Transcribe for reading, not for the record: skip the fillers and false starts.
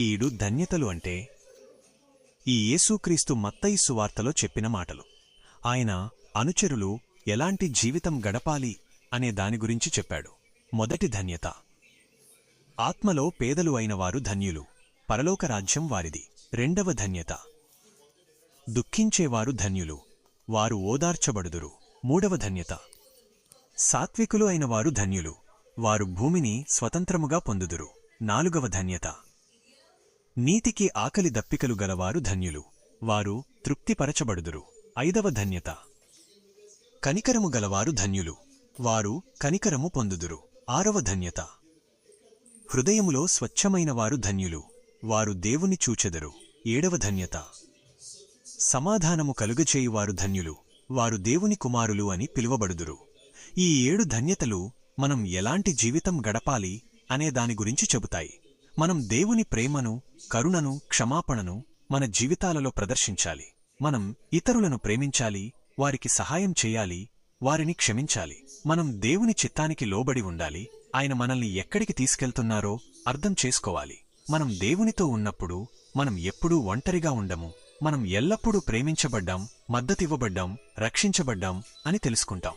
ఈడు ధన్యతలు అంటే ఈ యేసుక్రీస్తు మత్తయి సువార్తలో చెప్పిన మాటలు. ఆయన అనుచరులు ఎలాంటి జీవితం గడపాలి అనే దాని గురించి చెప్పాడు. మొదటి ధన్యత, ఆత్మలో పేదలు అయినవారు ధన్యులు, పరలోక రాజ్యం వారిది. రెండవ ధన్యత, దుఃఖించేవారు ధన్యులు, వారు ఓదార్చబడుదురు. మూడవ ధన్యత, సాత్వికులు అయినవారు ధన్యులు, వారు భూమిని స్వతంత్రముగా పొందుదురు. నాలుగవ ధన్యత, నీతికి ఆకలి దప్పికలు గలవారు ధన్యులు, వారు తృప్తిపరచబడుదురు. ఐదవ ధన్యత, కనికరము గలవారు ధన్యులు, వారు కనికరము పొందుదురు. ఆరవ ధన్యత, హృదయములో స్వచ్ఛమైనవారు ధన్యులు, వారు దేవుని చూచెదరు. ఏడవ ధన్యత, సమాధానము కలుగచేయువారు ధన్యులు, వారు దేవుని కుమారులు అని పిలువబడుదురు. ఈ 7 ధన్యతలు మనం ఎలాంటి జీవితం గడపాలి అనే దాని గురించి చెబుతాయి. మనం దేవుని ప్రేమను, కరుణను, క్షమాపణను మన జీవితాలలో ప్రదర్శించాలి. మనం ఇతరులను ప్రేమించాలి, వారికి సహాయం చేయాలి, వారిని క్షమించాలి. మనం దేవుని చిత్తానికి లోబడి ఉండాలి. ఆయన మనల్ని ఎక్కడికి తీసుకెళ్తున్నారో అర్థం చేసుకోవాలి. మనం దేవునితో ఉన్నప్పుడు మనం ఎప్పుడూ ఒంటరిగా ఉండము. మనం ఎల్లప్పుడూ ప్రేమించబడ్డాం, మద్దతివ్వబడ్డాం, రక్షించబడ్డాం అని తెలుసుకుంటాం.